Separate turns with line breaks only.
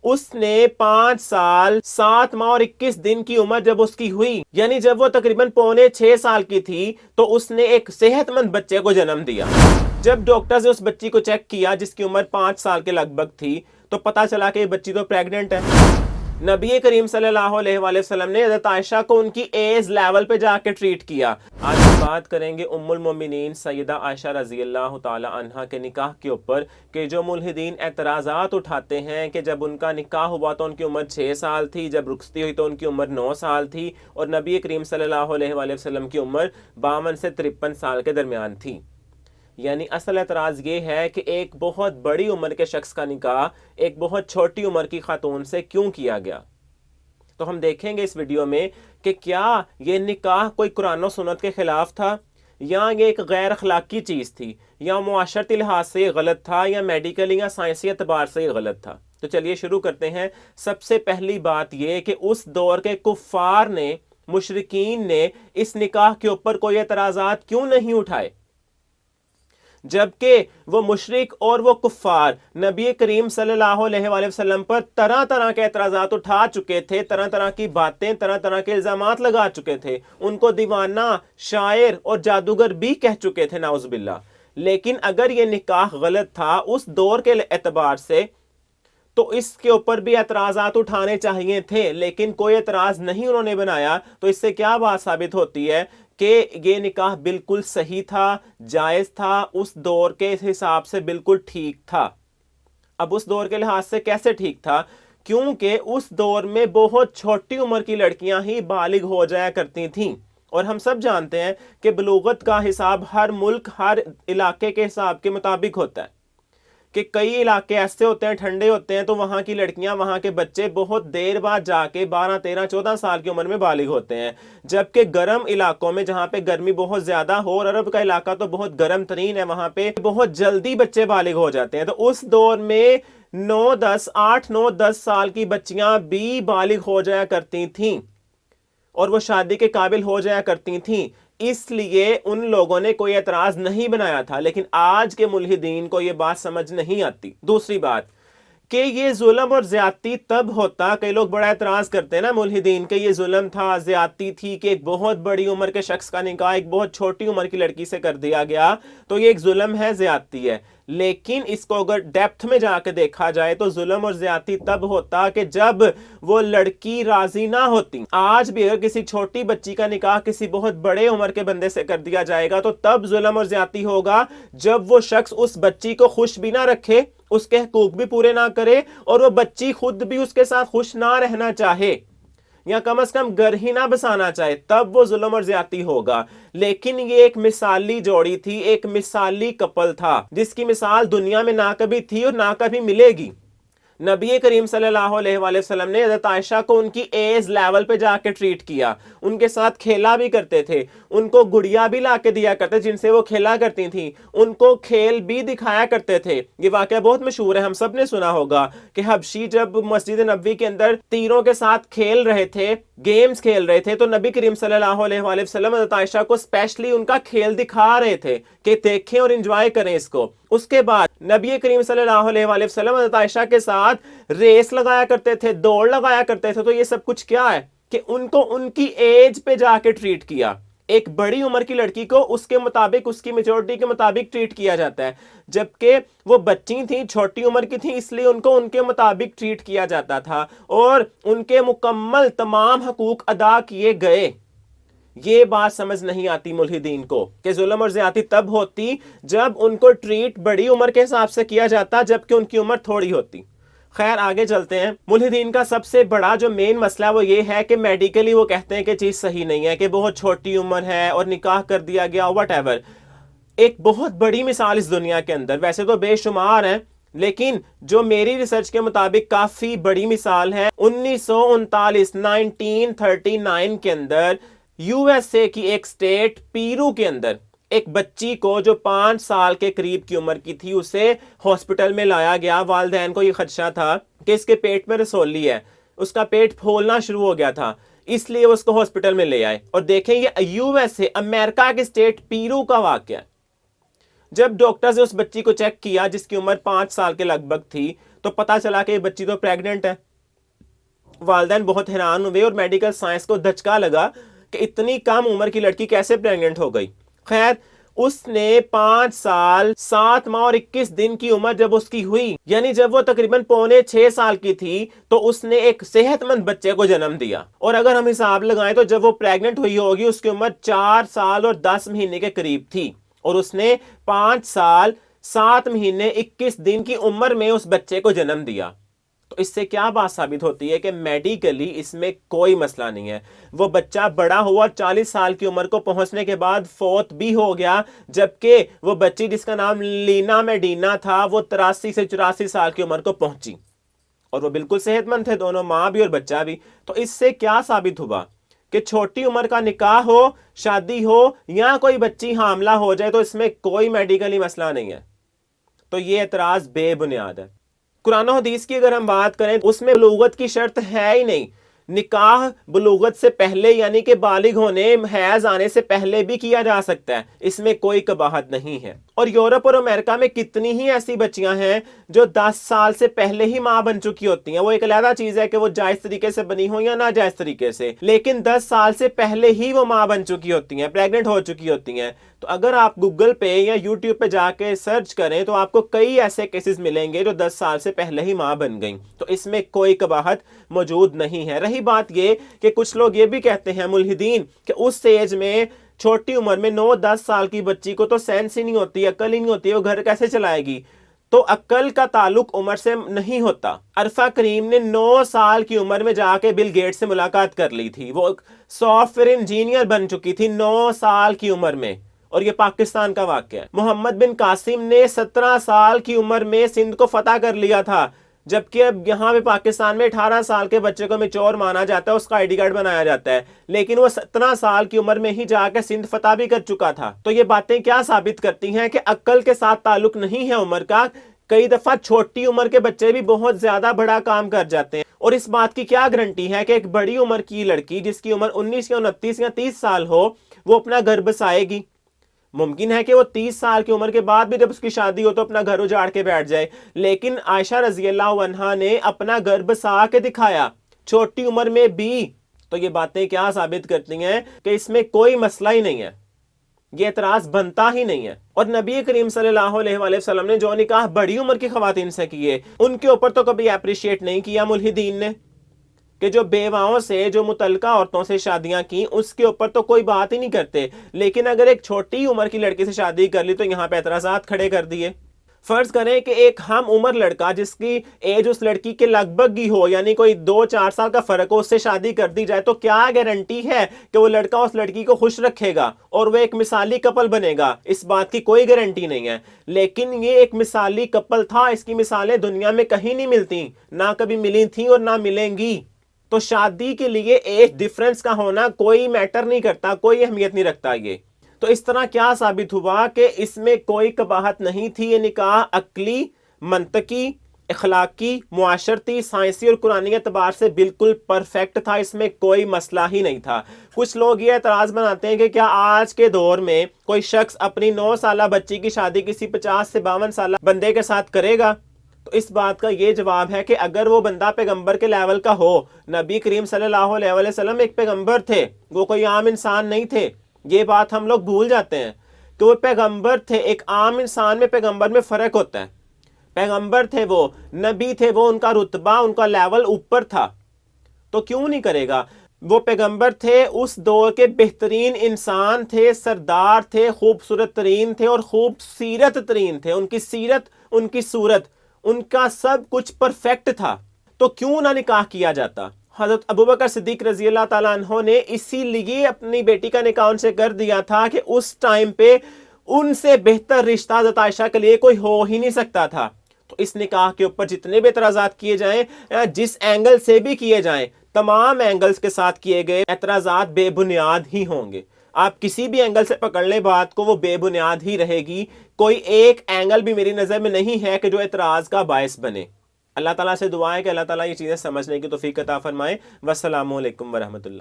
اس نے 5 سال 7 ماہ اور 21 دن کی عمر جب اس کی ہوئی، یعنی جب وہ تقریباً 5.25 سال کی تھی، تو اس نے ایک صحت مند بچے کو جنم دیا۔ جب ڈاکٹرز نے اس بچی کو چیک کیا جس کی عمر 5 سال کے لگ بھگ تھی، تو پتا چلا کہ یہ بچی تو پریگننٹ ہے۔ نبی کریم صلی اللہ علیہ وآلہ وسلم نے حضرت عائشہ کو ان کی ایج لیول پہ جا کے ٹریٹ کیا۔ آج ہم بات کریں گے ام المومنین سیدہ عائشہ رضی اللہ تعالی عنہا کے نکاح کے اوپر، کہ جو ملحدین اعتراضات اٹھاتے ہیں کہ جب ان کا نکاح ہوا تو ان کی عمر 6 سال تھی، جب رخصتی ہوئی تو ان کی عمر 9 سال تھی، اور نبی کریم صلی اللہ علیہ وآلہ وسلم کی عمر 52 سے 53 سال کے درمیان تھی۔ یعنی اصل اعتراض یہ ہے کہ ایک بہت بڑی عمر کے شخص کا نکاح ایک بہت چھوٹی عمر کی خاتون سے کیوں کیا گیا۔ تو ہم دیکھیں گے اس ویڈیو میں کہ کیا یہ نکاح کوئی قرآن و سنت کے خلاف تھا، یا یہ ایک غیر اخلاقی چیز تھی، یا معاشرتی لحاظ سے یہ غلط تھا، یا میڈیکلی یا سائنسی اعتبار سے یہ غلط تھا۔ تو چلیے شروع کرتے ہیں۔ سب سے پہلی بات یہ کہ اس دور کے کفار نے، مشرکین نے اس نکاح کے اوپر کوئی اعتراضات کیوں نہیں اٹھائے، جبکہ وہ مشرک اور وہ کفار نبی کریم صلی اللہ علیہ وآلہ وسلم پر طرح طرح کے اعتراضات اٹھا چکے تھے، طرح طرح کی باتیں، طرح طرح کے الزامات لگا چکے تھے، ان کو دیوانہ، شاعر اور جادوگر بھی کہہ چکے تھے نعوذ باللہ۔ لیکن اگر یہ نکاح غلط تھا اس دور کے اعتبار سے، تو اس کے اوپر بھی اعتراضات اٹھانے چاہیے تھے، لیکن کوئی اعتراض نہیں انہوں نے بنایا۔ تو اس سے کیا بات ثابت ہوتی ہے کہ یہ نکاح بالکل صحیح تھا، جائز تھا، اس دور کے حساب سے بالکل ٹھیک تھا۔ اب اس دور کے لحاظ سے کیسے ٹھیک تھا؟ کیونکہ اس دور میں بہت چھوٹی عمر کی لڑکیاں ہی بالغ ہو جایا کرتی تھیں، اور ہم سب جانتے ہیں کہ بلوغت کا حساب ہر ملک، ہر علاقے کے حساب کے مطابق ہوتا ہے، کہ کئی علاقے ایسے ہوتے ہیں ٹھنڈے ہوتے ہیں تو وہاں کی لڑکیاں، وہاں کے بچے بہت دیر بعد جا کے 12 13 14 سال کی عمر میں بالغ ہوتے ہیں، جبکہ گرم علاقوں میں جہاں پہ گرمی بہت زیادہ ہو، اور عرب کا علاقہ تو بہت گرم ترین ہے، وہاں پہ بہت جلدی بچے بالغ ہو جاتے ہیں۔ تو اس دور میں 9 10 سال کی بچیاں بھی بالغ ہو جایا کرتی تھیں، اور وہ شادی کے قابل ہو جایا کرتی تھیں، اس لیے ان لوگوں نے کوئی اعتراض نہیں بنایا تھا۔ لیکن آج کے ملحدین کو یہ بات سمجھ نہیں آتی۔ دوسری بات کہ یہ ظلم اور زیادتی تب ہوتا، کئی لوگ بڑا اعتراض کرتے ہیں نا ملحدین کہ یہ ظلم تھا، زیادتی تھی، کہ ایک بہت بڑی عمر کے شخص کا نکاح ایک بہت چھوٹی عمر کی لڑکی سے کر دیا گیا، تو یہ ایک ظلم ہے، زیادتی ہے۔ لیکن اس کو اگر ڈیپتھ میں جا کے دیکھا جائے تو ظلم اور زیادتی تب ہوتا کہ جب وہ لڑکی راضی نہ ہوتی۔ آج بھی اگر کسی چھوٹی بچی کا نکاح کسی بہت بڑے عمر کے بندے سے کر دیا جائے گا تو تب ظلم اور زیادتی ہوگا جب وہ شخص اس بچی کو خوش بھی نہ رکھے، اس کے حقوق بھی پورے نہ کرے، اور وہ بچی خود بھی اس کے ساتھ خوش نہ رہنا چاہے، یا کم از کم گھر ہی نہ بسانا چاہے، تب وہ ظلم اور زیادتی ہوگا۔ لیکن یہ ایک مثالی جوڑی تھی، ایک مثالی کپل تھا، جس کی مثال دنیا میں نہ کبھی تھی اور نہ کبھی ملے گی۔ نبی کریم صلی اللہ علیہ وآلہ وسلم نے حضرت عائشہ کو ان کی ایج لیول پہ جا کے ٹریٹ کیا، ان کے ساتھ کھیلا بھی کرتے تھے، ان کو گڑیا بھی لا کے دیا کرتے جن سے وہ کھیلا کرتی تھیں، ان کو کھیل بھی دکھایا کرتے تھے۔ یہ واقعہ بہت مشہور ہے، ہم سب نے سنا ہوگا کہ حبشی جب مسجد نبوی کے اندر تیروں کے ساتھ کھیل رہے تھے، گیمز کھیل رہے تھے، تو نبی کریم صلی اللہ علیہ وآلہ وسلم حضرت عائشہ کو اسپیشلی ان کا کھیل دکھا رہے تھے کہ دیکھیں اور انجوائے کریں اس کو۔ اس کے بعد نبی کریم صلی اللہ علیہ وآلہ وسلم حضرت عائشہ کے ساتھ ریس لگایا کرتے تھے، دوڑ لگایا کرتے تھے۔ تو یہ سب کچھ کیا ہے کہ ان کو ان کی ایج پہ جا کے ٹریٹ کیا۔ ایک بڑی عمر کی لڑکی کو اس کے مطابق، اس کی میچورٹی کے مطابق ٹریٹ کیا جاتا ہے، جبکہ وہ بچی تھیں، چھوٹی عمر کی تھیں، اس لیے ان کو ان کے مطابق ٹریٹ کیا جاتا تھا، اور ان کے مکمل تمام حقوق ادا کیے گئے۔ یہ بات سمجھ نہیں آتی ملحدین کو کہ ظلم اور زیادتی تب ہوتی جب ان کو ٹریٹ بڑی عمر کے حساب سے کیا جاتا جبکہ ان کی عمر تھوڑی ہوتی۔ خیر آگے چلتے ہیں۔ ملحدین کا سب سے بڑا جو مین مسئلہ وہ یہ ہے کہ میڈیکلی وہ کہتے ہیں کہ چیز صحیح نہیں ہے، کہ بہت چھوٹی عمر ہے اور نکاح کر دیا گیا، واٹ ایور۔ ایک بہت بڑی مثال اس دنیا کے اندر، ویسے تو بے شمار ہیں، لیکن جو میری ریسرچ کے مطابق کافی بڑی مثال ہے، 1939 کے اندر یو ایس اے کی ایک سٹیٹ پیرو کے اندر ایک بچی کو جو 5 سال کے قریب کی عمر کی تھی، اسے ہاسپٹل میں لایا گیا۔ والدین کو یہ خدشہ تھا کہ اس کے پیٹ میں رسولی ہے، اس کا پیٹ پھولنا شروع ہو گیا تھا، اس لیے وہ اس کو ہاسپٹل میں لے آئے۔ اور دیکھیں یہ یو ایس اے، امریکہ کے سٹیٹ پیرو کا واقعہ ہے۔ جب ڈاکٹرز نے اس بچی کو چیک کیا جس کی عمر 5 سال کے لگ بھگ تھی، تو پتا چلا کہ یہ بچی تو پریگننٹ ہے۔ والدین بہت حیران ہوئے اور میڈیکل سائنس کو دھچکا لگا کہ اتنی کم عمر کی لڑکی کیسے پریگننٹ ہو گئی۔ خیر اس نے 5 سال 7 ماہ اور 21 دن کی عمر جب اس کی ہوئی، یعنی جب وہ تقریباً 5.25 کی تھی، تو اس نے ایک صحت مند بچے کو جنم دیا۔ اور اگر ہم حساب لگائیں تو جب وہ پریگننٹ ہوئی ہوگی اس کی عمر 4 سال اور 10 مہینے کے قریب تھی، اور اس نے 5 سال 7 مہینے 21 دن کی عمر میں اس بچے کو جنم دیا۔ تو اس سے کیا بات ثابت ہوتی ہے کہ میڈیکلی اس میں کوئی مسئلہ نہیں ہے۔ وہ بچہ بڑا ہوا 40 سال کی عمر کو پہنچنے کے بعد فوت بھی ہو گیا، جبکہ وہ بچی جس کا نام لینا میڈینا تھا وہ 83 سے 84 سال کی عمر کو پہنچی، اور وہ بالکل صحت مند تھے دونوں، ماں بھی اور بچہ بھی۔ تو اس سے کیا ثابت ہوا کہ چھوٹی عمر کا نکاح ہو، شادی ہو، یا کوئی بچی حاملہ ہو جائے تو اس میں کوئی میڈیکلی مسئلہ نہیں ہے۔ تو یہ اعتراض بے بنیاد ہے۔ قرآن و حدیث کی اگر ہم بات کریں اس میں بلوغت کی شرط ہے ہی نہیں۔ نکاح بلوغت سے پہلے یعنی کہ بالغ ہونے، حیض آنے سے پہلے بھی کیا جا سکتا ہے، اس میں کوئی قباحت نہیں ہے۔ اور یورپ اور امریکہ میں کتنی ہی ایسی بچیاں ہیں جو 10 سال سے پہلے ہی ماں بن چکی ہوتی ہیں۔ وہ ایک علیحدہ چیز ہے کہ وہ جائز طریقے سے بنی ہو یا ناجائز طریقے سے، لیکن 10 سال سے پہلے ہی وہ ماں بن چکی ہوتی ہیں، پریگننٹ ہو چکی ہوتی ہیں۔ تو اگر آپ گوگل پہ یا یوٹیوب پہ جا کے سرچ کریں تو آپ کو کئی ایسے کیسز ملیں گے جو 10 سال سے پہلے ہی ماں بن گئیں۔ تو اس میں کوئی قباحت موجود نہیں ہے۔ رہی بات یہ کہ کچھ لوگ یہ بھی کہتے ہیں ملحدین کہ اس ایج میں، چھوٹی عمر میں 9-10 سال کی بچی کو تو سینس ہی نہیں ہوتی، عقل ہی نہیں ہوتی، وہ گھر کیسے چلائے گی؟ تو عقل کا تعلق عمر سے نہیں ہوتا۔ عرفہ کریم نے 9 سال کی عمر میں جا کے بل گیٹ سے ملاقات کر لی تھی، وہ سافٹ ویئر انجینئر بن چکی تھی 9 سال کی عمر میں، اور یہ پاکستان کا واقعہ ہے۔ محمد بن قاسم نے 17 سال کی عمر میں سندھ کو فتح کر لیا تھا، جبکہ اب یہاں پہ پاکستان میں 18 سال کے بچے کو میچور مانا جاتا ہے، اس کا آئی ڈی کارڈ بنایا جاتا ہے، لیکن وہ 17 سال کی عمر میں ہی جا کے سندھ فتح بھی کر چکا تھا۔ تو یہ باتیں کیا ثابت کرتی ہیں کہ عقل کے ساتھ تعلق نہیں ہے عمر کا۔ کئی دفعہ چھوٹی عمر کے بچے بھی بہت زیادہ بڑا کام کر جاتے ہیں، اور اس بات کی کیا گارنٹی ہے کہ ایک بڑی عمر کی لڑکی جس کی عمر 19 یا 29 یا 30 سال ہو وہ اپنا گھر بسائے گی؟ ممکن ہے کہ وہ 30 سال کی عمر کے بعد بھی جب اس کی شادی ہو تو اپنا گھر اجاڑ کے بیٹھ جائے، لیکن عائشہ رضی اللہ عنہا نے اپنا گھر بسا کے دکھایا چھوٹی عمر میں بھی۔ تو یہ باتیں کیا ثابت کرتی ہیں کہ اس میں کوئی مسئلہ ہی نہیں ہے، یہ اعتراض بنتا ہی نہیں ہے۔ اور نبی کریم صلی اللہ علیہ وآلہ وسلم نے جو نکاح بڑی عمر کی خواتین سے کیے ان کے اوپر تو کبھی اپریشیٹ نہیں کیا ملحدین نے، کہ جو بیواؤں سے، جو متعلقہ عورتوں سے شادیاں کی اس کے اوپر تو کوئی بات ہی نہیں کرتے، لیکن اگر ایک چھوٹی عمر کی لڑکی سے شادی کر لی تو یہاں پہ اعتراضات کھڑے کر دیے۔ فرض کریں کہ ایک ہم عمر لڑکا جس کی ایج اس لڑکی کے لگ بھگ ہی ہو، یعنی کوئی 2-4 سال کا فرق ہو، اس سے شادی کر دی جائے، تو کیا گارنٹی ہے کہ وہ لڑکا اس لڑکی کو خوش رکھے گا اور وہ ایک مثالی کپل بنے گا؟ اس بات کی کوئی گارنٹی نہیں ہے، لیکن یہ ایک مثالی کپل تھا، اس کی مثالیں دنیا میں کہیں نہیں ملتی، نہ کبھی ملی تھیں اور نہ ملیں گی۔ تو شادی کے لیے ایج ڈیفرنس کا ہونا کوئی میٹر نہیں کرتا، کوئی اہمیت نہیں رکھتا یہ۔ تو اس طرح کیا ثابت ہوا کہ اس میں کوئی قباحت نہیں تھی، یہ نکاح عقلی، منطقی، اخلاقی، معاشرتی، سائنسی اور قرآنی اعتبار سے بالکل پرفیکٹ تھا، اس میں کوئی مسئلہ ہی نہیں تھا۔ کچھ لوگ یہ اعتراض بناتے ہیں کہ کیا آج کے دور میں کوئی شخص اپنی 9 سالہ بچی کی شادی کسی 50 سے 52 سالہ بندے کے ساتھ کرے گا؟ تو اس بات کا یہ جواب ہے کہ اگر وہ بندہ پیغمبر کے لیول کا ہو، نبی کریم صلی اللہ علیہ وسلم ایک پیغمبر تھے، وہ کوئی عام انسان نہیں تھے، یہ بات ہم لوگ بھول جاتے ہیں کہ وہ پیغمبر تھے۔ ایک عام انسان میں پیغمبر میں فرق ہوتا ہے، پیغمبر تھے، وہ نبی تھے، وہ ان کا رتبہ، ان کا لیول اوپر تھا، تو کیوں نہیں کرے گا؟ وہ پیغمبر تھے، اس دور کے بہترین انسان تھے، سردار تھے، خوبصورت ترین تھے اور خوبصیرت ترین تھے، ان کی سیرت، ان کی صورت، ان کا سب کچھ پرفیکٹ تھا، تو کیوں نہ نکاح کیا جاتا؟ حضرت ابوبکر صدیق رضی اللہ تعالیٰ عنہ نے اسی لیے اپنی بیٹی کا نکاح ان سے کر دیا تھا کہ اس ٹائم پہ ان سے بہتر رشتہ حضرت عائشہ کے لیے کوئی ہو ہی نہیں سکتا تھا۔ تو اس نکاح کے اوپر جتنے بھی اعتراضات کیے جائیں، جس اینگل سے بھی کیے جائیں، تمام اینگلز کے ساتھ کیے گئے اعتراضات بے بنیاد ہی ہوں گے۔ آپ کسی بھی اینگل سے پکڑ لیں بات کو، وہ بے بنیاد ہی رہے گی۔ کوئی ایک اینگل بھی میری نظر میں نہیں ہے کہ جو اعتراض کا باعث بنے۔ اللہ تعالیٰ سے دعا ہے کہ اللہ تعالیٰ یہ چیزیں سمجھنے کی توفیق عطا فرمائے۔ والسلام علیکم ورحمۃ اللہ۔